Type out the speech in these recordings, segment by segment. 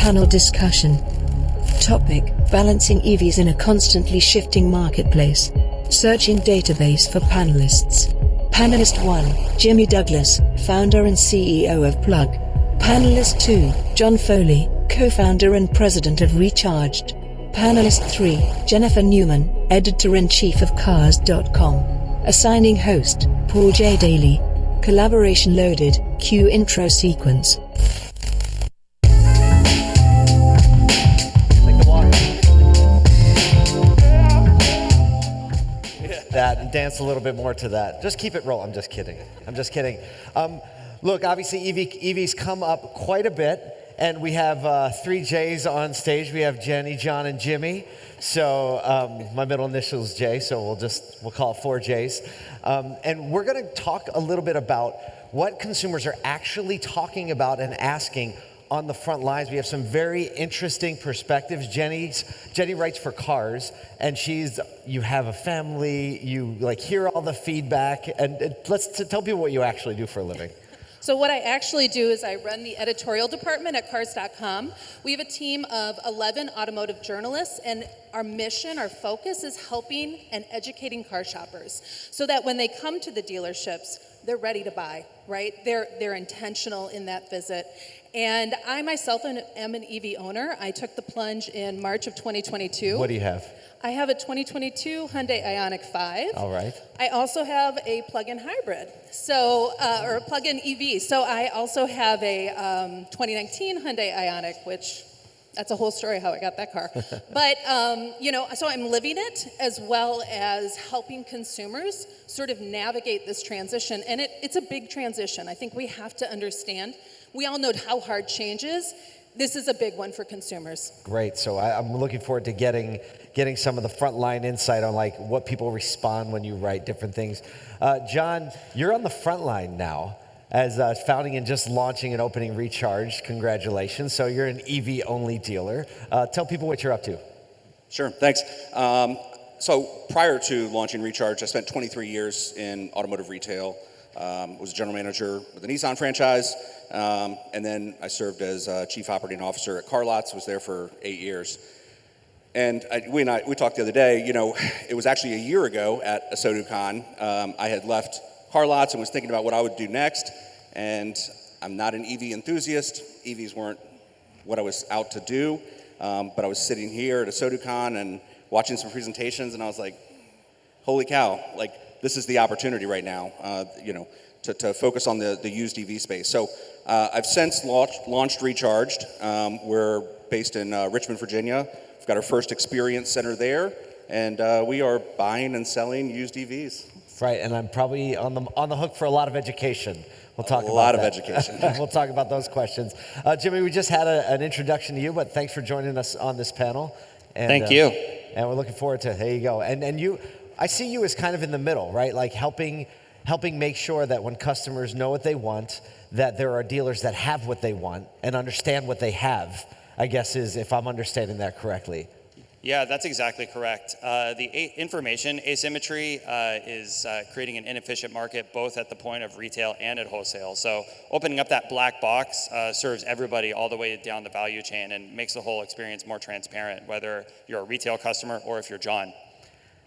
Panel discussion. Topic: balancing EVs in a constantly shifting marketplace. Searching database for panelists. Panelist 1, Jimmy Douglas, founder and CEO of Plug. Panelist 2, John Foley, co-founder and president of Recharged. Panelist 3, Jennifer Newman, editor-in-chief of Cars.com. Assigning host, Paul J. Daly. Collaboration loaded, cue intro sequence. That and dance a little bit more to that. Just keep it rolling. I'm just kidding. Look, obviously EVs come up quite a bit, and we have 3 J's on stage. We have Jenny, John, and Jimmy. So my middle initial is J, so we'll call it 4 J's. And we're going to talk a little bit about what consumers are actually talking about and asking on the front lines. We have some very interesting perspectives. Jenny writes for Cars, and you have a family, you hear all the feedback, and let's tell people what you actually do for a living. So what I actually do is I run the editorial department at Cars.com. We have a team of 11 automotive journalists, and our mission, our focus is helping and educating car shoppers so that when they come to the dealerships, they're ready to buy, right? They're intentional in that visit. And I myself am an EV owner. I took the plunge in March of 2022. What do you have? I have a 2022 Hyundai Ioniq 5. All right. I also have a plug-in hybrid, or a plug-in EV. So I also have a 2019 Hyundai Ioniq, which that's a whole story how I got that car. But, so I'm living it as well as helping consumers sort of navigate this transition. And it's a big transition. I think we have to understand. We all know how hard change is. This is a big one for consumers. Great. So I'm looking forward to getting some of the frontline insight on what people respond when you write different things. John, you're on the front line now as founding and just launching and opening Recharged. Congratulations. So you're an EV-only dealer. Tell people what you're up to. Sure. Thanks. So prior to launching Recharged, I spent 23 years in automotive retail. Was a general manager with the Nissan franchise, and then I served as chief operating officer at Car Lots. Was there for 8 years. And we talked the other day. It was actually a year ago at ASOTU CON. I had left Car Lots and was thinking about what I would do next. And I'm not an EV enthusiast. EVs weren't what I was out to do. But I was sitting here at ASOTU CON and watching some presentations, and I was like, "Holy cow! This is the opportunity right now, to focus on the used EV space." So I've since launched Recharged. We're based in Richmond, Virginia. We've got our first experience center there, and we are buying and selling used EVs. Right, and I'm probably on the hook for a lot of education. We'll talk about a lot of education. We'll talk about those questions. Jimmy, we just had an introduction to you, but thanks for joining us on this panel. And, Thank you. And we're looking forward to, there you go. And you, I see you as kind of in the middle, right? Helping make sure that when customers know what they want, that there are dealers that have what they want and understand what they have, I guess is, if I'm understanding that correctly. Yeah, that's exactly correct. The information asymmetry is creating an inefficient market both at the point of retail and at wholesale. So opening up that black box serves everybody all the way down the value chain and makes the whole experience more transparent, whether you're a retail customer or if you're John.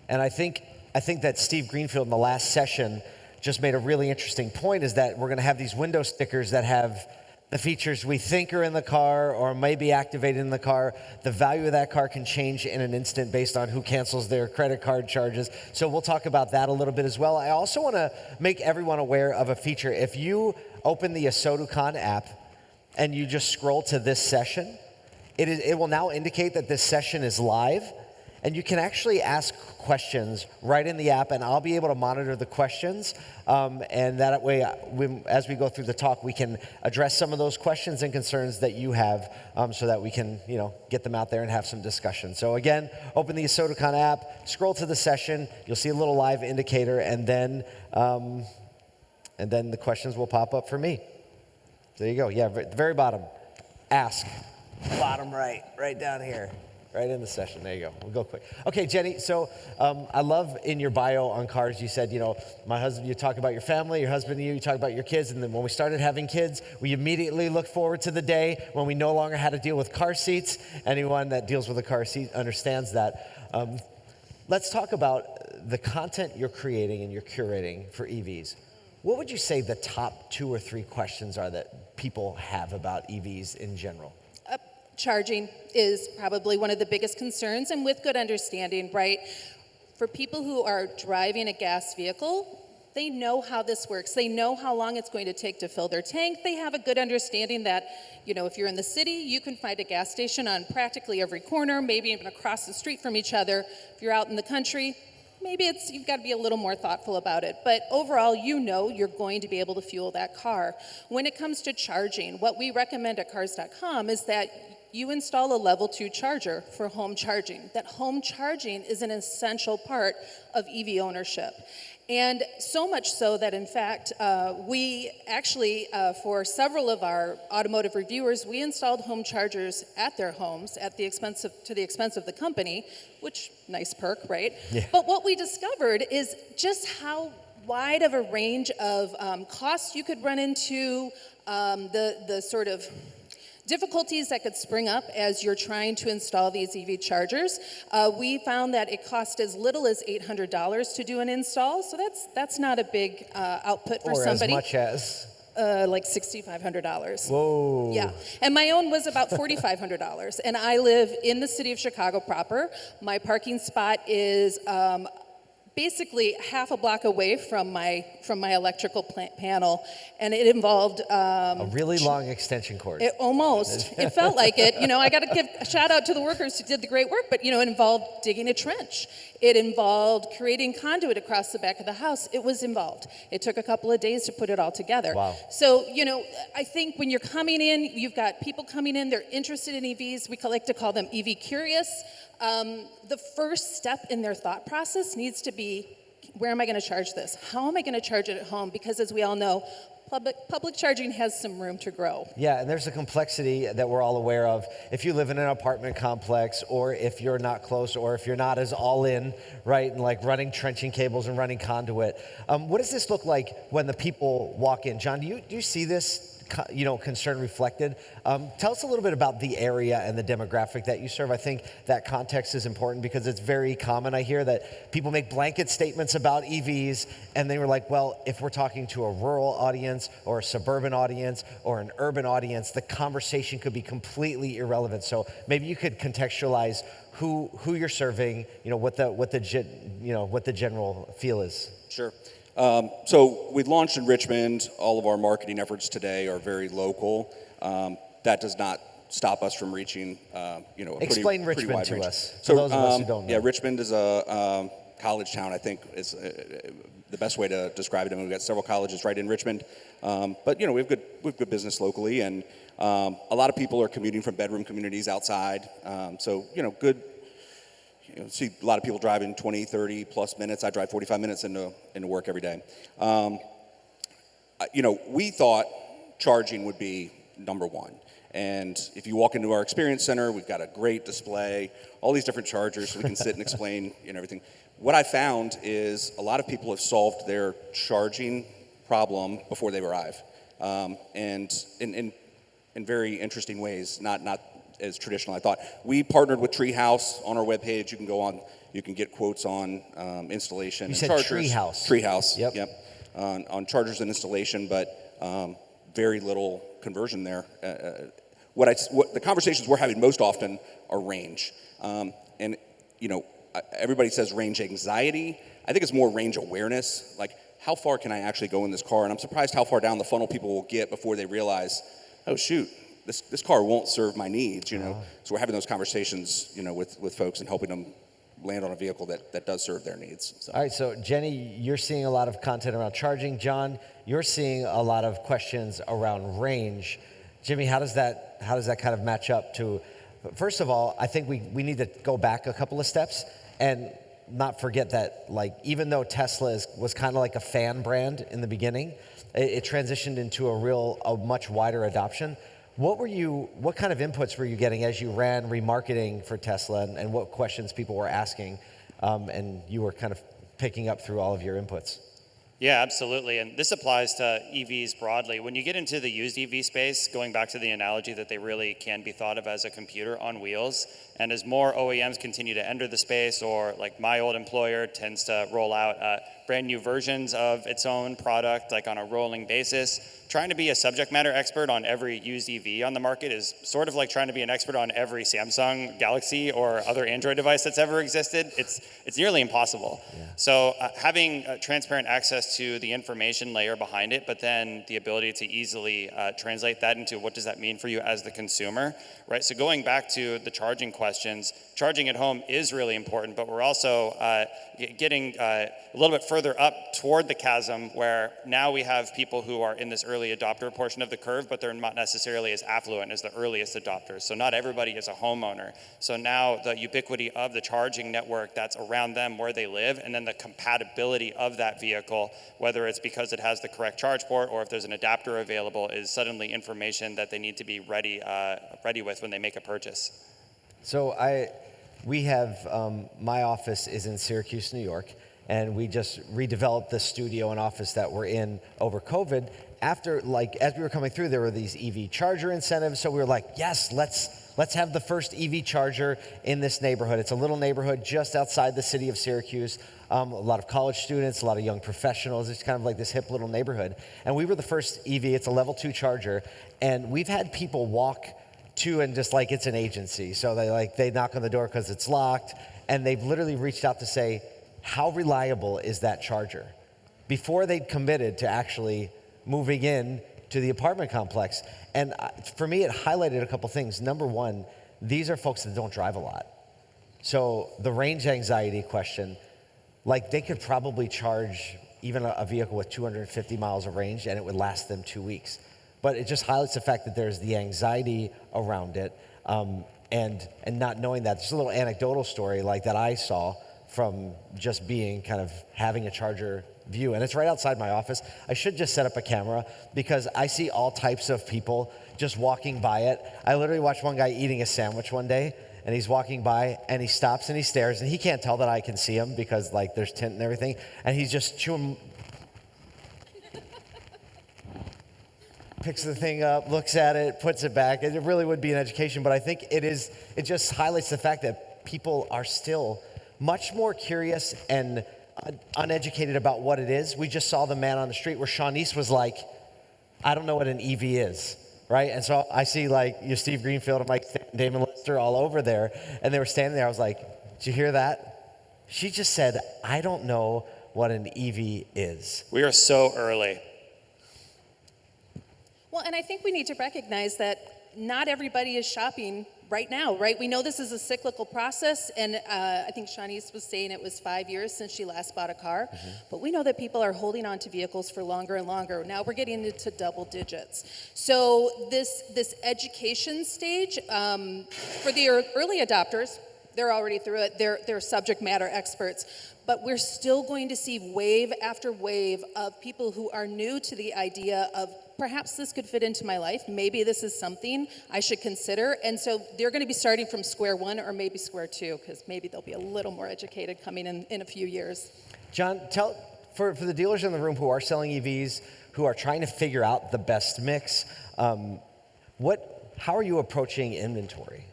And I think that Steve Greenfield in the last session just made a really interesting point, is that we're going to have these window stickers that have the features we think are in the car or may be activated in the car. The value of that car can change in an instant based on who cancels their credit card charges. So we'll talk about that a little bit as well. I also want to make everyone aware of a feature. If you open the ASOTU CON app and you just scroll to this session, it will now indicate that this session is live. And you can actually ask questions right in the app, and I'll be able to monitor the questions. And that way, as we go through the talk, we can address some of those questions and concerns that you have, so that we can, get them out there and have some discussion. So again, open the ASOTU CON app, scroll to the session, you'll see a little live indicator, and then the questions will pop up for me. There you go. Yeah, at the very bottom, ask. Bottom right down here. Right in the session. There you go. We'll go quick. Okay, Jenny. So I love in your bio on cars, you said, my husband, you talk about your family, your husband and you talk about your kids. And then when we started having kids, we immediately looked forward to the day when we no longer had to deal with car seats. Anyone that deals with a car seat understands that. Let's talk about the content you're creating and you're curating for EVs. What would you say the top 2 or 3 questions are that people have about EVs in general? Charging is probably one of the biggest concerns, and with good understanding, right? For people who are driving a gas vehicle, they know how this works. They know how long it's going to take to fill their tank. They have a good understanding that, if you're in the city, you can find a gas station on practically every corner, maybe even across the street from each other. If you're out in the country, maybe you've got to be a little more thoughtful about it. But overall, you're going to be able to fuel that car. When it comes to charging, what we recommend at Cars.com is that you install a level 2 charger for home charging. That home charging is an essential part of EV ownership. And so much so that, in fact, we actually, for several of our automotive reviewers, we installed home chargers at their homes to the expense of the company, which, nice perk, right? Yeah. But what we discovered is just how wide of a range of costs you could run into, the sort of difficulties that could spring up as you're trying to install these EV chargers. We found that it cost as little as $800 to do an install, so that's not a big output for somebody. Or as much as? Like $6,500. Whoa. Yeah, and my own was about $4,500, and I live in the city of Chicago proper. My parking spot is basically half a block away from my electrical panel, and it involved a really long extension cord. It felt like it. I got to give a shout out to the workers who did the great work, but it involved digging a trench. It involved creating conduit across the back of the house. It was involved. It took a couple of days to put it all together. Wow. So, I think when you're coming in, you've got people coming in, they're interested in EVs. We like to call them EV curious. The first step in their thought process needs to be, where am I going to charge this? How am I going to charge it at home? Because as we all know, public charging has some room to grow. Yeah, and there's a complexity that we're all aware of. If you live in an apartment complex, or if you're not close, or if you're not as all in, right, and like running trenching cables and running conduit. What does this look like when the people walk in? John, do you see this concern reflected? Tell us a little bit about the area and the demographic that you serve. I think that context is important because it's very common. I hear that people make blanket statements about EVs and they were like, well, if we're talking to a rural audience or a suburban audience or an urban audience, the conversation could be completely irrelevant. So maybe you could contextualize who you're serving, what the general feel is. Sure. So we launched in Richmond. All of our marketing efforts today are very local. That does not stop us from reaching, Explain pretty Richmond wide to range. us, So for those of us who don't know. Yeah, Richmond is a college town, I think is the best way to describe it. I mean, we've got several colleges right in Richmond. But, we have good business locally, and a lot of people are commuting from bedroom communities outside. So, good. See a lot of people driving 20, 30 plus minutes. I drive 45 minutes into work every day. We thought charging would be number one. And if you walk into our experience center, we've got a great display, all these different chargers so we can sit and explain everything. What I found is a lot of people have solved their charging problem before they arrive. And in very interesting ways, not as traditional, I thought. We partnered with Treehouse on our webpage. You can go on, you can get quotes on installation you and said chargers. Treehouse. Treehouse, Yep. On chargers and installation, but very little conversion there. What the conversations we're having most often are range. And, everybody says range anxiety. I think it's more range awareness. Like, how far can I actually go in this car? And I'm surprised how far down the funnel people will get before they realize, oh, shoot, this car won't serve my needs, So we're having those conversations, with folks and helping them land on a vehicle that does serve their needs. So. All right, so Jenny, you're seeing a lot of content around charging. John, you're seeing a lot of questions around range. Jimmy, how does that kind of match up to? First of all, I think we need to go back a couple of steps and not forget that, like, even though Tesla was kind of like a fan brand in the beginning, it transitioned into a much wider adoption. What kind of inputs were you getting as you ran remarketing for Tesla, and what questions people were asking, and you were kind of picking up through all of your inputs? Yeah, absolutely. And this applies to EVs broadly. When you get into the used EV space, going back to the analogy that they really can be thought of as a computer on wheels, and as more OEMs continue to enter the space, or like my old employer tends to roll out brand new versions of its own product, like on a rolling basis, trying to be a subject matter expert on every used EV on the market is sort of like trying to be an expert on every Samsung Galaxy or other Android device that's ever existed. It's nearly impossible. Yeah. So having transparent access to the information layer behind it, but then the ability to easily translate that into what does that mean for you as the consumer, right? So going back to the charging questions, charging at home is really important, but we're also getting a little bit further up toward the chasm where now we have people who are in this early adopter portion of the curve, but they're not necessarily as affluent as the earliest adopters. So not everybody is a homeowner. So now the ubiquity of the charging network that's around them where they live, and then the compatibility of that vehicle, whether it's because it has the correct charge port or if there's an adapter available, is suddenly information that they need to be ready with when they make a purchase. So we have, my office is in Syracuse, New York, and we just redeveloped the studio and office that we're in over COVID. After, as we were coming through, there were these EV charger incentives, so we were like, yes, let's have the first EV charger in this neighborhood. It's a little neighborhood just outside the city of Syracuse. A lot of college students, a lot of young professionals. It's kind of like this hip little neighborhood. And we were the first EV. It's a level 2 charger, and we've had people walk to and just like it's an agency. So they knock on the door because it's locked, and they've literally reached out to say, how reliable is that charger? Before they'd committed to actually moving in to the apartment complex. And for me, it highlighted a couple things. Number one, these are folks that don't drive a lot. So the range anxiety question, they could probably charge even a vehicle with 250 miles of range and it would last them 2 weeks. But it just highlights the fact that there's the anxiety around it, and not knowing that. There's a little anecdotal story that I saw from just being kind of having a charger view, and it's right outside my office. I should just set up a camera because I see all types of people just walking by it. I literally watched one guy eating a sandwich one day, and he's walking by and he stops and he stares, and he can't tell that I can see him because there's tint and everything, and he's just chewing. Picks the thing up, looks at it, puts it back. It really would be an education, but I think it just highlights the fact that people are still much more curious and uneducated about what it is. We just saw the man on the street where Shawnice was like, I don't know what an EV is, right? And so I see Steve Greenfield and Mike Damon Lester all over there, and they were standing there. I was like, did you hear that? She just said, I don't know what an EV is. We are so early. Well, and I think we need to recognize that not everybody is shopping right now, right? We know this is a cyclical process, and I think Shawnice was saying it was 5 years since she last bought a car, but we know that people are holding on to vehicles for longer and longer. Now we're getting into double digits. So this education stage, for the early adopters, they're already through it. They're subject matter experts. But we're still going to see wave after wave of people who are new to the idea of perhaps this could fit into my life. Maybe this is something I should consider. And so they're going to be starting from square one or maybe square two, because maybe they'll be a little more educated coming in a few years. John, tell for the dealers in the room who are selling EVs, who are trying to figure out the best mix, how are you approaching inventory?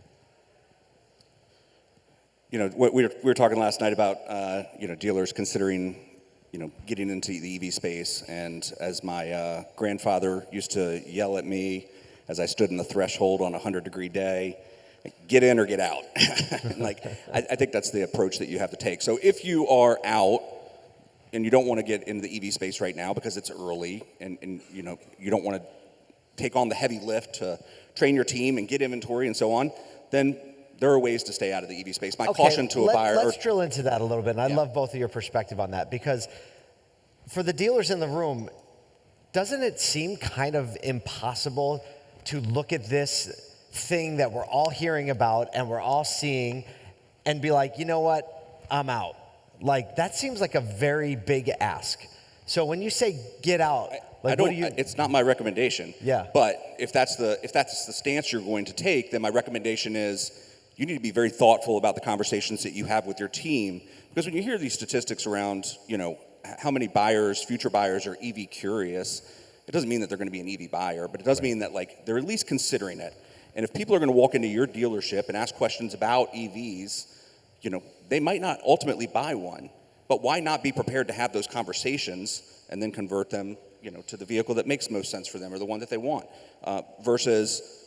What we were talking last night about, dealers considering, getting into the EV space. And as my grandfather used to yell at me as I stood in the threshold on a 100-degree day, get in or get out. I think that's the approach that you have to take. So if you are out and you don't want to get into the EV space right now because it's early and you don't want to take on the heavy lift to train your team and get inventory and so on, then there are ways to stay out of the EV space. My caution to a buyer. Let's drill into that a little bit, and I love both of your perspective on that, because for the dealers in the room, doesn't it seem kind of impossible to look at this thing that we're all hearing about and we're all seeing and be like, you know what, I'm out? That seems like a very big ask. So when you say get out, Like, what do you? It's not my recommendation. Yeah. But if that's the stance you're going to take, then my recommendation is you need to be very thoughtful about the conversations that you have with your team, because when you hear these statistics around, how many future buyers are EV curious, it doesn't mean that they're going to be an EV buyer, but it does mean that they're at least considering it. And if people are going to walk into your dealership and ask questions about EVs, they might not ultimately buy one, but why not be prepared to have those conversations and then convert them, to the vehicle that makes most sense for them or the one that they want, versus,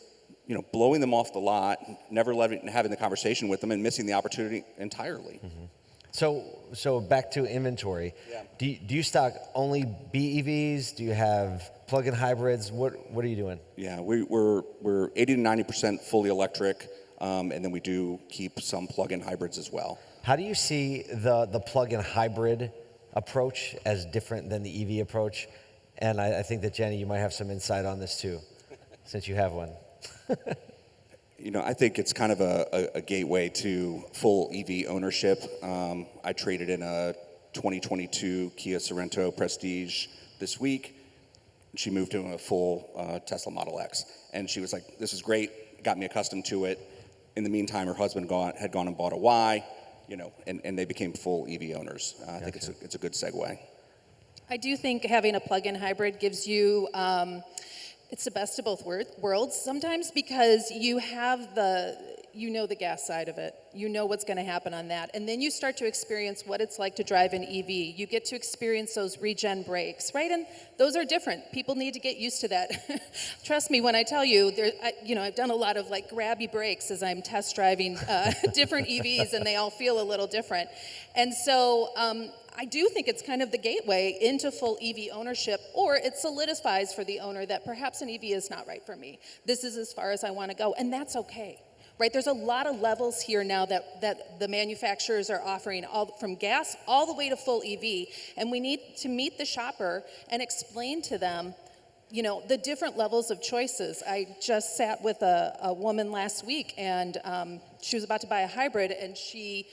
blowing them off the lot, never having the conversation with them and missing the opportunity entirely. Mm-hmm. So back to inventory. Yeah. Do you stock only BEVs? Do you have plug-in hybrids? What are you doing? Yeah, we're 80 to 90% fully electric, and then we do keep some plug-in hybrids as well. How do you see the plug-in hybrid approach as different than the EV approach? And I think that, Jenny, you might have some insight on this too, since you have one. I think it's kind of a gateway to full EV ownership. I traded in a 2022 Kia Sorento Prestige this week. She moved to a full Tesla Model X. And she was like, this is great, got me accustomed to it. In the meantime, her husband had gone and bought a Y, and they became full EV owners. I think it's a good segue. I do think having a plug-in hybrid gives you, it's the best of both worlds sometimes, because you have the gas side of it. You know what's going to happen on that. And then you start to experience what it's like to drive an EV. You get to experience those regen brakes, right? And those are different. People need to get used to that. Trust me when I tell you, I've done a lot of grabby brakes as I'm test driving different EVs, and they all feel a little different. And so I do think it's kind of the gateway into full EV ownership, or it solidifies for the owner that perhaps an EV is not right for me. This is as far as I want to go, and that's okay. Right, there's a lot of levels here now that the manufacturers are offering, all from gas all the way to full EV, and we need to meet the shopper and explain to them, the different levels of choices. I just sat with a woman last week, and she was about to buy a hybrid, and she,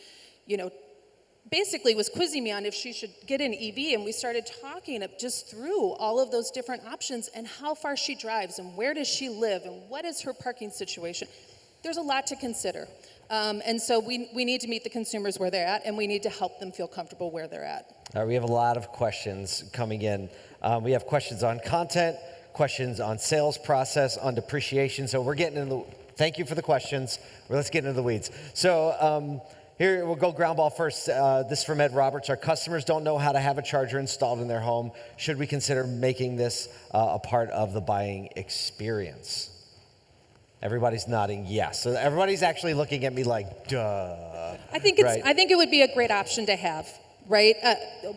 basically was quizzing me on if she should get an EV, and we started talking just through all of those different options and how far she drives and where does she live and what is her parking situation. There's a lot to consider. And so we need to meet the consumers where they're at, and we need to help them feel comfortable where they're at. All right, we have a lot of questions coming in. We have questions on content, questions on sales process, on depreciation. So we're getting into thank you for the questions. Let's get into the weeds. So here, we'll go ground ball first. This is from Ed Roberts. Our customers don't know how to have a charger installed in their home. Should we consider making this a part of the buying experience? Everybody's nodding yes. So everybody's actually looking at me like, duh. I think it would be a great option to have, right?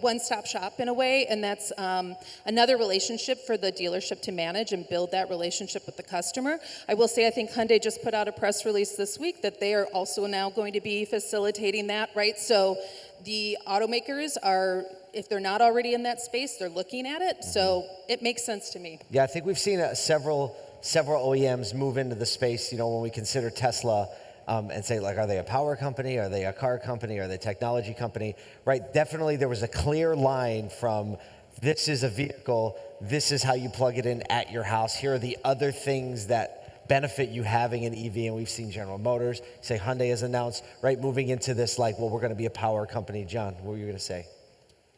One-stop shop in a way, and that's another relationship for the dealership to manage and build that relationship with the customer. I will say I think Hyundai just put out a press release this week that they are also now going to be facilitating that, right? So the automakers are, if they're not already in that space, they're looking at it. So it makes sense to me. Yeah, I think we've seen several OEMs move into the space, when we consider Tesla and say, are they a power company? Are they a car company? Are they a technology company? Right? Definitely there was a clear line from this is a vehicle, this is how you plug it in at your house. Here are the other things that benefit you having an EV. And we've seen General Motors, say Hyundai has announced, right, moving into this we're going to be a power company. John, what were you going to say?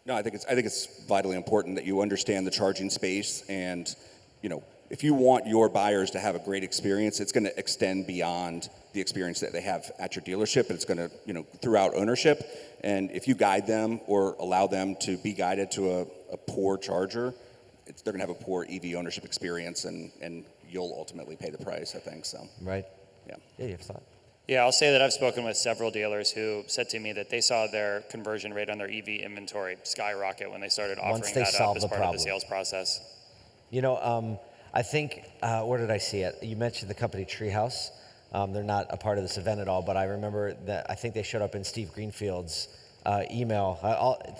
No, I think it's vitally important that you understand the charging space, and if you want your buyers to have a great experience, it's going to extend beyond the experience that they have at your dealership. It's going to, throughout ownership. And if you guide them or allow them to be guided to a poor charger, they're going to have a poor EV ownership experience, and you'll ultimately pay the price, I think. So. Right. Yeah. Yeah, you have a thought? Yeah, I'll say that I've spoken with several dealers who said to me that they saw their conversion rate on their EV inventory skyrocket when they started offering that up as part of the sales process. I think, where did I see it? You mentioned the company Treehouse. They're not a part of this event at all, but I remember that I think they showed up in Steve Greenfield's email.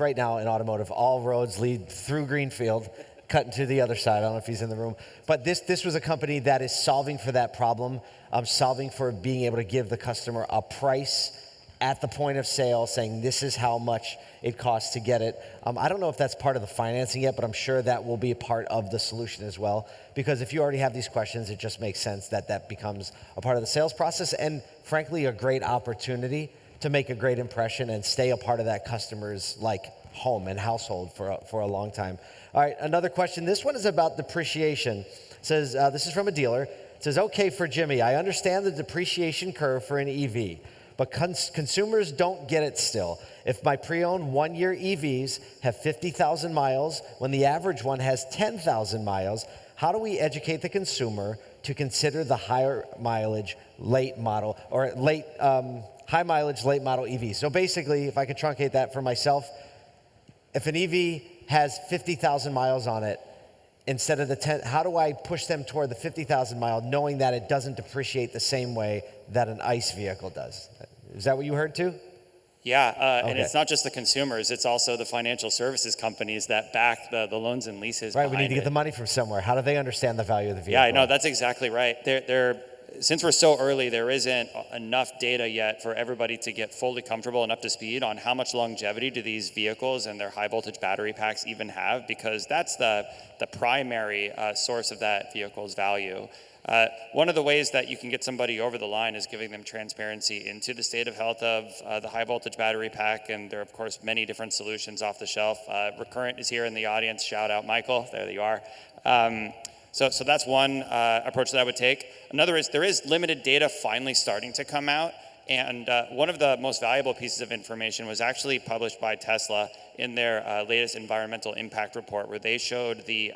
Right now in automotive, all roads lead through Greenfield, cutting to the other side. I don't know if he's in the room. But this was a company that is solving for that problem, solving for being able to give the customer a price at the point of sale, saying this is how much it costs to get it. I don't know if that's part of the financing yet, but I'm sure that will be a part of the solution as well. Because if you already have these questions, it just makes sense that that becomes a part of the sales process, and frankly, a great opportunity to make a great impression and stay a part of that customer's home and household for a long time. All right, another question. This one is about depreciation. It says, this is from a dealer. It says, okay, for Jimmy, I understand the depreciation curve for an EV, but consumers don't get it still. If my pre-owned one-year EVs have 50,000 miles when the average one has 10,000 miles, how do we educate the consumer to consider the higher mileage late model or high mileage late model EV? So basically, if I could truncate that for myself, if an EV has 50,000 miles on it, instead of the 10, how do I push them toward the 50,000 mile, knowing that it doesn't depreciate the same way that an ICE vehicle does? Is that what you heard too? Yeah, Okay. and it's not just the consumers, it's also the financial services companies that back the loans and leases. Right, we need to get it. the money from somewhere. How do they understand the value of the vehicle? Yeah, I know, that's exactly right. Since we're so early, there isn't enough data yet for everybody to get fully comfortable and up to speed on how much longevity do these vehicles and their high voltage battery packs even have, because that's the primary source of that vehicle's value. One of the ways that you can get somebody over the line is giving them transparency into the state of health of the high voltage battery pack, and there are of course many different solutions off the shelf. Recurrent is here in the audience. Shout out Michael, there you are. So that's one approach that I would take. Another is there is limited data finally starting to come out. And one of the most valuable pieces of information was actually published by Tesla in their latest environmental impact report, where they showed the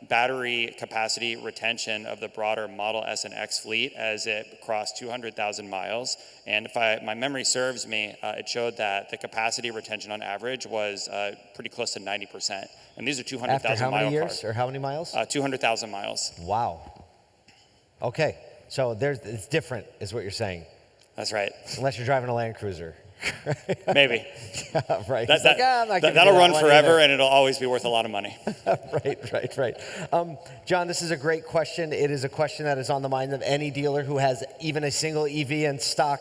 battery capacity retention of the broader Model S and X fleet as it crossed 200,000 miles. And if my memory serves me, it showed that the capacity retention on average was pretty close to 90%. And these are 200,000 mile cars. After how many years or how many miles? 200,000 miles. Wow. Okay, so it's different is what you're saying. That's right. Unless you're driving a Land Cruiser. Maybe. Yeah, right. That'll run forever and it'll always be worth a lot of money. Right. John, this is a great question. It is a question that is on the mind of any dealer who has even a single EV in stock.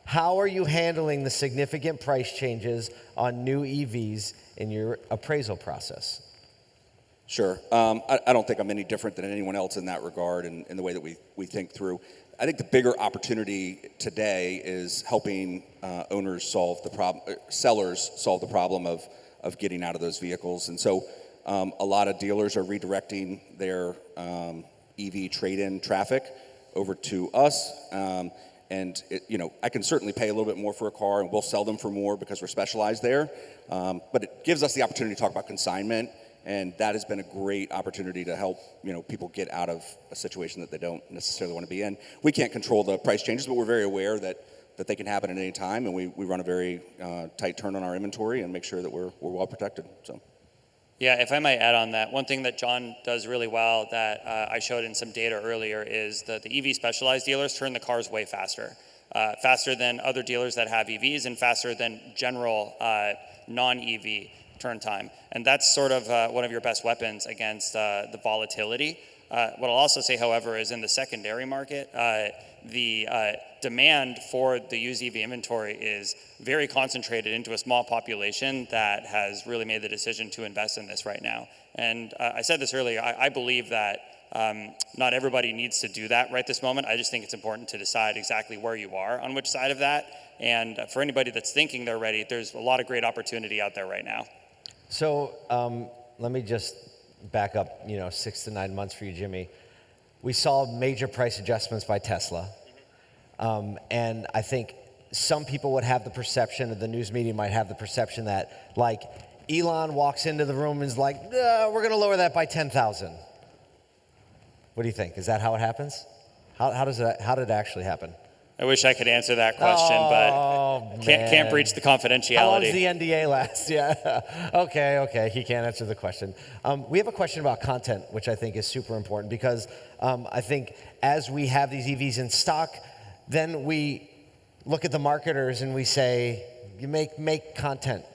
How are you handling the significant price changes on new EVs in your appraisal process? Sure. I don't think I'm any different than anyone else in that regard and in the way that we think through. I think the bigger opportunity today is helping owners solve the problem, sellers solve the problem of getting out of those vehicles. And so a lot of dealers are redirecting their EV trade-in traffic over to us. And I can certainly pay a little bit more for a car, and we'll sell them for more because we're specialized there. But it gives us the opportunity to talk about consignment. And that has been a great opportunity to help people get out of a situation that they don't necessarily want to be in. We can't control the price changes, but we're very aware that they can happen at any time, and we run a very tight turn on our inventory and make sure that we're well protected. So. Yeah, if I might add on that, one thing that John does really well that I showed in some data earlier is that the EV specialized dealers turn the cars way faster. Faster than other dealers that have EVs and faster than general non-EV turn time. And that's sort of one of your best weapons against the volatility. What I'll also say, however, is in the secondary market, the demand for the used EV inventory is very concentrated into a small population that has really made the decision to invest in this right now. And I said this earlier, I believe that not everybody needs to do that right this moment. I just think it's important to decide exactly where you are on which side of that. And for anybody that's thinking they're ready, there's a lot of great opportunity out there right now. So let me just back up, 6 to 9 months for you, Jimmy. We saw major price adjustments by Tesla. And I think some people would have the perception, or the news media might have the perception that, Elon walks into the room and is like, we're going to lower that by 10,000. What do you think? Is that how it happens? How did it actually happen? I wish I could answer that question, but can't breach the confidentiality. How long does the NDA last? Yeah. Okay. He can't answer the question. We have a question about content, which I think is super important because I think as we have these EVs in stock, then we look at the marketers and we say, you make content,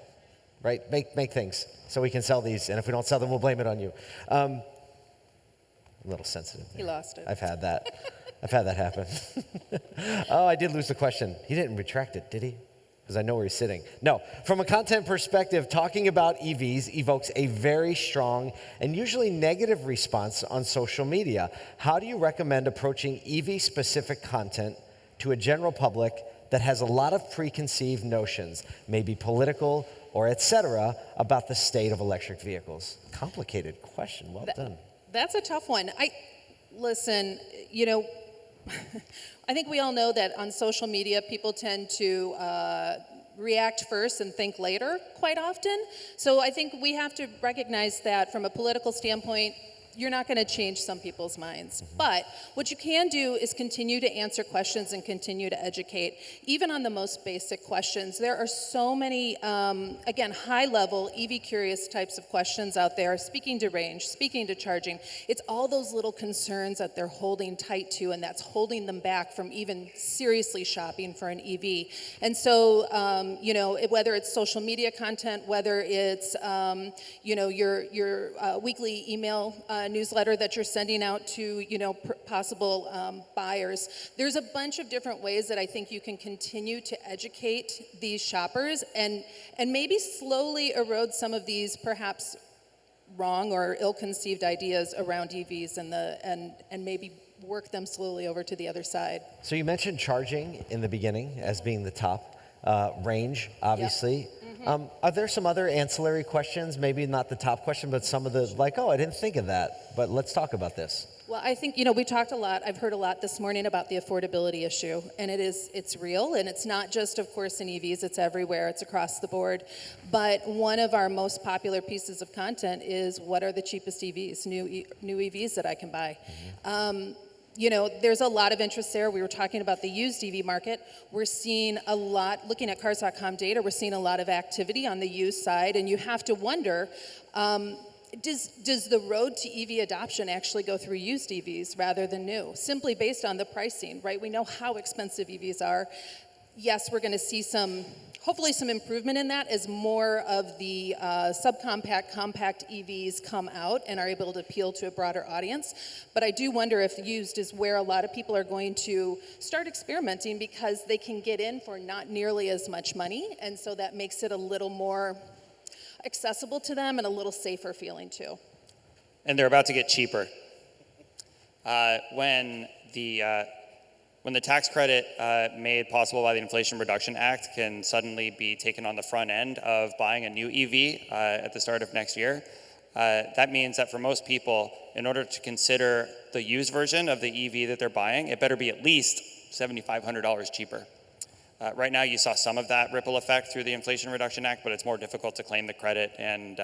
right? Make things so we can sell these, and if we don't sell them, we'll blame it on you. A little sensitive. He lost it. I've had that happen. Oh, I did lose the question. He didn't retract it, did he? because I know where he's sitting. No, from a content perspective, talking about EVs evokes a very strong and usually negative response on social media. How do you recommend approaching EV-specific content to a general public that has a lot of preconceived notions, maybe political or et cetera, about the state of electric vehicles? Complicated question. Well done. That's a tough one. Listen, you know, I think we all know that on social media, people tend to react first and think later quite often. So I think we have to recognize that from a political standpoint, you're not going to change some people's minds. But what you can do is continue to answer questions and continue to educate. Even on the most basic questions, there are so many, again, high-level, EV-curious types of questions out there, speaking to range, speaking to charging. It's all those little concerns that they're holding tight to, and that's holding them back from even seriously shopping for an EV. And so, you know, whether it's social media content, whether it's, you know, your weekly email newsletter that you're sending out to, you know, possible buyers. There's a bunch of different ways that I think you can continue to educate these shoppers and maybe slowly erode some of these perhaps wrong or ill-conceived ideas around EVs and maybe work them slowly over to the other side. So you mentioned charging in the beginning as being the top, range, obviously. Yep. Are there some other ancillary questions, maybe not the top question, but some of the, like, oh, I didn't think of that, but let's talk about this. Well, I think, you know, we talked a lot, I've heard a lot this morning about the affordability issue, and it's real, and it's not just, of course, in EVs, it's everywhere, it's across the board. But one of our most popular pieces of content is what are the cheapest EVs, new EVs that I can buy. You know, there's a lot of interest there. We were talking about the used EV market. We're seeing a lot, looking at Carscom data, we're seeing a lot of activity on the used side, and you have to wonder, does the road to EV adoption actually go through used EVs rather than new? Simply based on the pricing, right? We know how expensive EVs are. Yes, we're going to see hopefully some improvement in that as more of the subcompact, compact EVs come out and are able to appeal to a broader audience. But I do wonder if used is where a lot of people are going to start experimenting because they can get in for not nearly as much money, and so that makes it a little more accessible to them and a little safer feeling too. And they're about to get cheaper. When the tax credit made possible by the Inflation Reduction Act can suddenly be taken on the front end of buying a new EV at the start of next year, that means that for most people, in order to consider the used version of the EV that they're buying, it better be at least $7,500 cheaper. Right now, you saw some of that ripple effect through the Inflation Reduction Act, but it's more difficult to claim the credit, and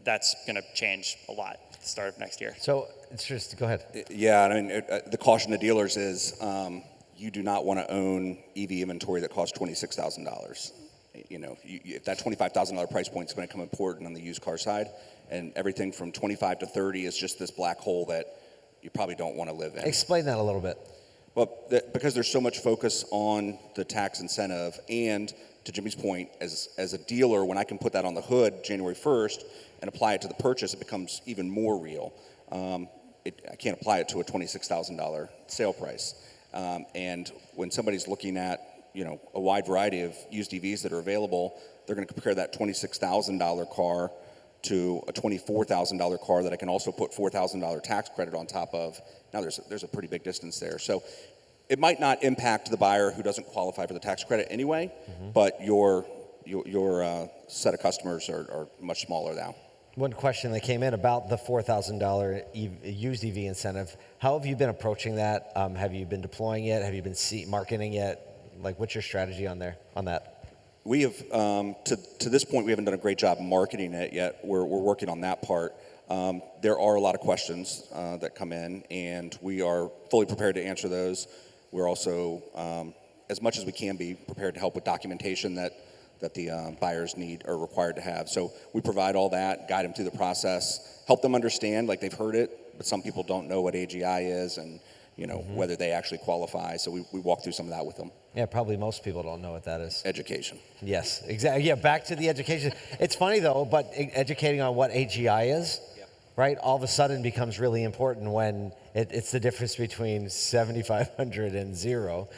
that's going to change a lot at the start of next year. So, it's just, go ahead. Yeah, I mean, the caution to dealers is you do not want to own EV inventory that costs $26,000. You know, if that $25,000 price point is going to come important on the used car side, and everything from 25 to 30 is just this black hole that you probably don't want to live in. Explain that a little bit. Well, because there's so much focus on the tax incentive, and to Jimmy's point, as a dealer, when I can put that on the hood January 1st and apply it to the purchase, it becomes even more real. I can't apply it to a $26,000 sale price. And when somebody's looking at, you know, a wide variety of used EVs that are available, they're going to compare that $26,000 car to a $24,000 car that I can also put $4,000 tax credit on top of. Now there's a pretty big distance there. So it might not impact the buyer who doesn't qualify for the tax credit anyway, but your set of customers are much smaller now. One question that came in about the $4,000 used EV incentive. How have you been approaching that? Have you been deploying it? Have you been marketing it? Like, what's your strategy on that? We have, to this point, we haven't done a great job marketing it yet. We're working on that part. There are a lot of questions that come in, and we are fully prepared to answer those. We're also, as much as we can be, prepared to help with documentation that the buyers need or required to have. So we provide all that, guide them through the process, help them understand, like they've heard it, but some people don't know what AGI is and, you know, whether they actually qualify. So we walk through some of that with them. Yeah, probably most people don't know what that is. Education. Yes, exactly. Yeah, back to the education. It's funny though, but educating on what AGI is, right, all of a sudden becomes really important when it's the difference between 7,500 and zero.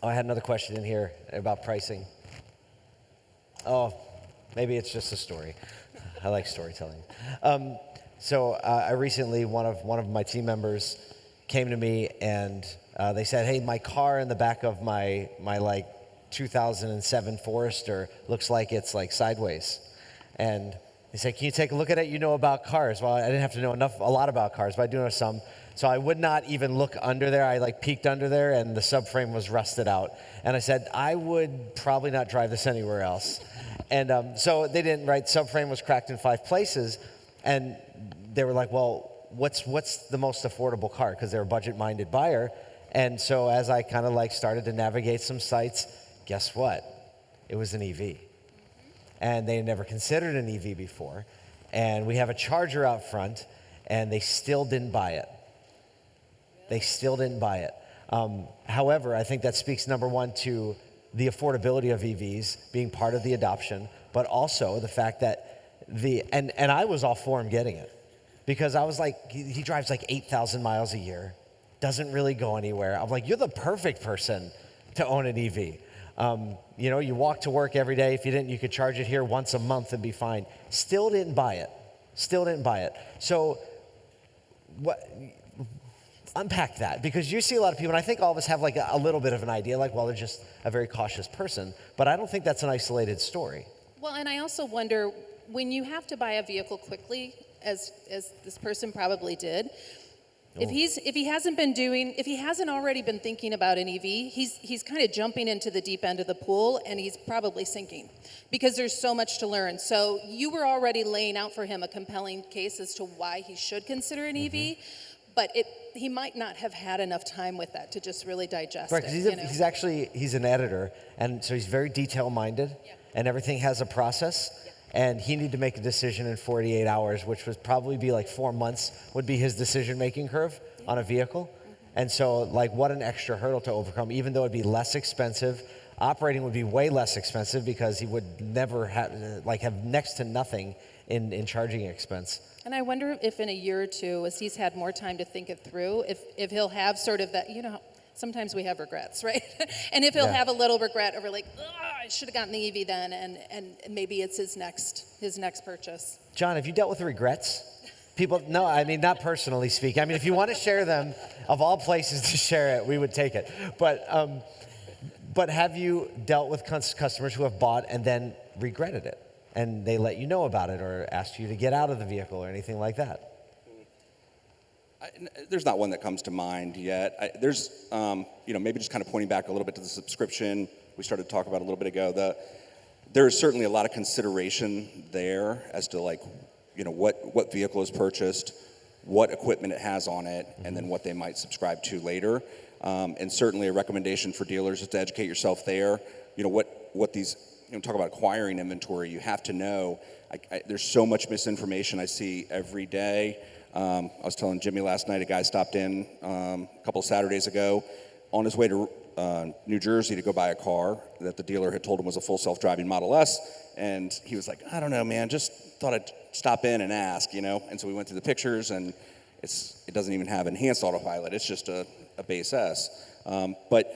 Oh, I had another question in here about pricing. Oh, maybe it's just a story. I like storytelling. I recently, one of my team members came to me and they said, hey, my car in the back of my like 2007 Forester looks like it's like sideways. And he said, can you take a look at it? You know about cars. Well, I didn't have to know a lot about cars, but I do know some. So I would not even look under there. I like peeked under there and the subframe was rusted out. And I said, I would probably not drive this anywhere else. And so they didn't, right? Subframe was cracked in 5 places. And they were like, well, what's the most affordable car? Because they're a budget-minded buyer. And so as I kind of like started to navigate some sites, guess what? It was an EV. And they had never considered an EV before. And we have a charger out front, and they still didn't buy it. They still didn't buy it. However, I think that speaks, number one, to the affordability of EVs being part of the adoption, but also the fact that and I was all for him getting it. Because I was like, he drives like 8,000 miles a year, doesn't really go anywhere. I'm like, you're the perfect person to own an EV. You walk to work every day. If you didn't, you could charge it here once a month and be fine. Still didn't buy it. So unpack that, because you see a lot of people, and I think all of us have like a little bit of an idea, like, well, they're just a very cautious person. But I don't think that's an isolated story. Well, and I also wonder, when you have to buy a vehicle quickly, as this person probably did, if he hasn't already been thinking about an EV, he's kind of jumping into the deep end of the pool, and he's probably sinking because there's so much to learn. So you were already laying out for him a compelling case as to why he should consider an EV, but he might not have had enough time with that to just really digest right, it. He's an editor, and so he's very detail-minded, and everything has a process. And he needed to make a decision in 48 hours, which would probably be like 4 months would be his decision-making curve on a vehicle. And so, like, what an extra hurdle to overcome, even though it'd be less expensive. Operating would be way less expensive because he would never have next to nothing in charging expense. And I wonder if in a year or two, as he's had more time to think it through, if he'll have sort of that, sometimes we have regrets, right? And if he'll have a little regret over like, I should have gotten the EV then, and maybe it's his next purchase. John, have you dealt with regrets? People, no, I mean, not personally speaking. I mean, if you want to share them, of all places to share it, we would take it. But have you dealt with customers who have bought and then regretted it, and they let you know about it or asked you to get out of the vehicle or anything like that? There's not one that comes to mind yet. There's, maybe just kind of pointing back a little bit to the subscription we started to talk about a little bit ago. There's certainly a lot of consideration there as to what vehicle is purchased, what equipment it has on it, and then what they might subscribe to later. And certainly a recommendation for dealers is to educate yourself there. What these, talk about acquiring inventory, you have to know. There's so much misinformation I see every day. I was telling Jimmy last night, a guy stopped in a couple of Saturdays ago on his way to New Jersey to go buy a car that the dealer had told him was a full self-driving Model S. And he was like, I don't know, man, just thought I'd stop in and ask, And so we went through the pictures, and it doesn't even have enhanced autopilot. It's just a base S. But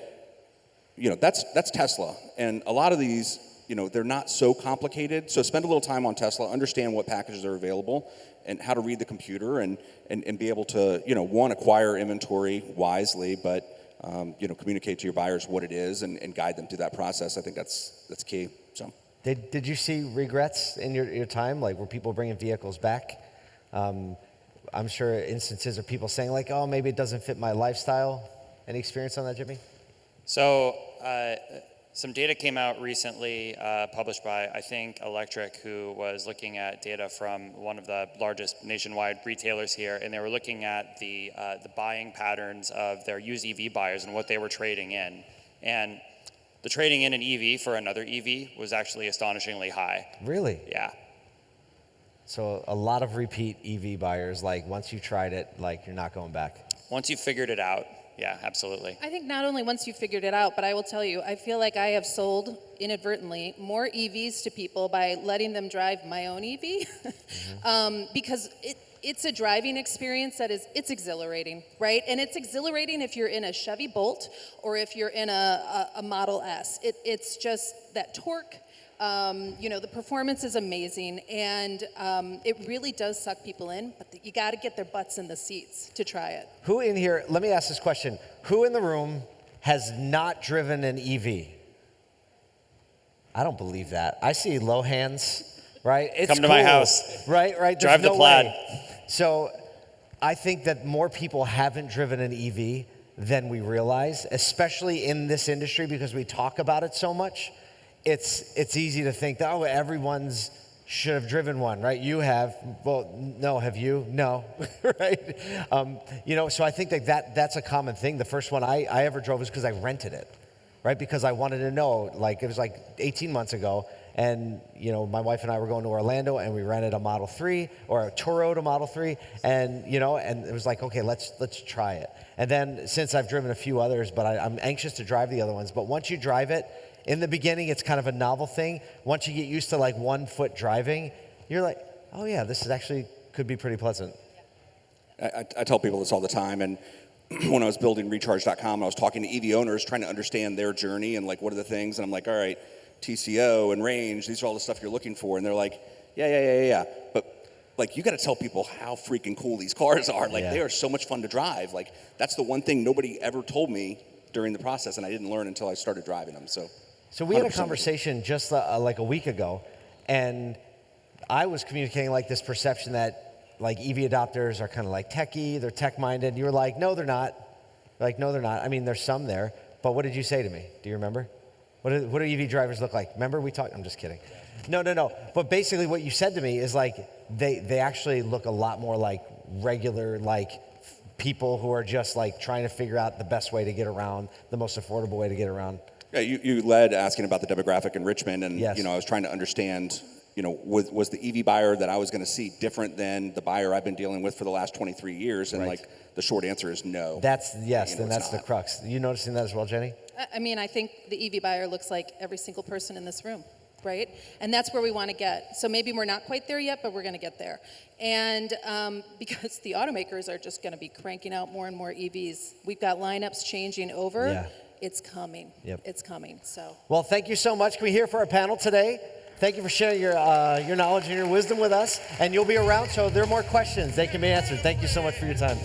that's Tesla. And a lot of these, they're not so complicated. So spend a little time on Tesla, understand what packages are available and how to read the computer and be able to, acquire inventory wisely, but, communicate to your buyers what it is and guide them through that process. I think that's key. So. Did you see regrets in your time? Like, were people bringing vehicles back? I'm sure instances of people saying like, oh, maybe it doesn't fit my lifestyle. Any experience on that, Jimmy? So some data came out recently, published by, I think, Electric, who was looking at data from one of the largest nationwide retailers here, and they were looking at the buying patterns of their used EV buyers and what they were trading in. And the trading in an EV for another EV was actually astonishingly high. Really? Yeah. So a lot of repeat EV buyers, like once you tried it, like you're not going back. Once you figured it out, yeah, absolutely. I think not only once you figured it out, but I will tell you, I feel like I have sold inadvertently more EVs to people by letting them drive my own EV, because it's a driving experience it's exhilarating, right? And it's exhilarating if you're in a Chevy Bolt or if you're in a Model S. It's just that torque. The performance is amazing, and it really does suck people in, but you got to get their butts in the seats to try it. Who in here, let me ask this question. Who in the room has not driven an EV? I don't believe that. I see low hands, right? It's Come to my house. Right? There's Drive the no Plaid. way. So I think that more people haven't driven an EV than we realize, especially in this industry because we talk about it so much. It's easy to think that, everyone's should have driven one, right? You have. Well, no, have you? No, right? So I think that's a common thing. The first one I ever drove was because I rented it, right? Because I wanted to know, it was 18 months ago, and, my wife and I were going to Orlando, and we rented a Model 3, or a Toyota Model 3, and, and it was okay, let's try it. And then, since I've driven a few others, but I'm anxious to drive the other ones, but once you drive it, in the beginning, it's kind of a novel thing. Once you get used to 1 foot driving, you're like, oh yeah, this is actually could be pretty pleasant. I tell people this all the time, and when I was building Recharge.com, I was talking to EV owners, trying to understand their journey and what are the things, and I'm like, all right, TCO and range, these are all the stuff you're looking for, and they're like, yeah, but you got to tell people how freaking cool these cars are. They are so much fun to drive. That's the one thing nobody ever told me during the process, and I didn't learn until I started driving them. So we had a conversation just a week ago, and I was communicating this perception that EV adopters are kind of techie, they're tech-minded. You were like, no, they're not. No, they're not. I mean, there's some there, but what did you say to me? Do you remember? What do EV drivers look like? Remember we talked? I'm just kidding. No. But basically what you said to me is they actually look a lot more like regular people who are just trying to figure out the best way to get around, the most affordable way to get around. Yeah, you led asking about the demographic in Richmond, and yes. I was trying to understand, was the EV buyer that I was going to see different than the buyer I've been dealing with for the last 23 years? And right. The short answer is no. That's the crux. You noticing that as well, Jenny? I mean, I think the EV buyer looks like every single person in this room, right? And that's where we want to get. So maybe we're not quite there yet, but we're going to get there. And because the automakers are just going to be cranking out more and more EVs, we've got lineups changing over. Yeah. It's coming. Yep. It's coming. So. Well, thank you so much. Can we hear for our panel today? Thank you for sharing your knowledge and your wisdom with us. And you'll be around, so there are more questions. They can be answered. Thank you so much for your time.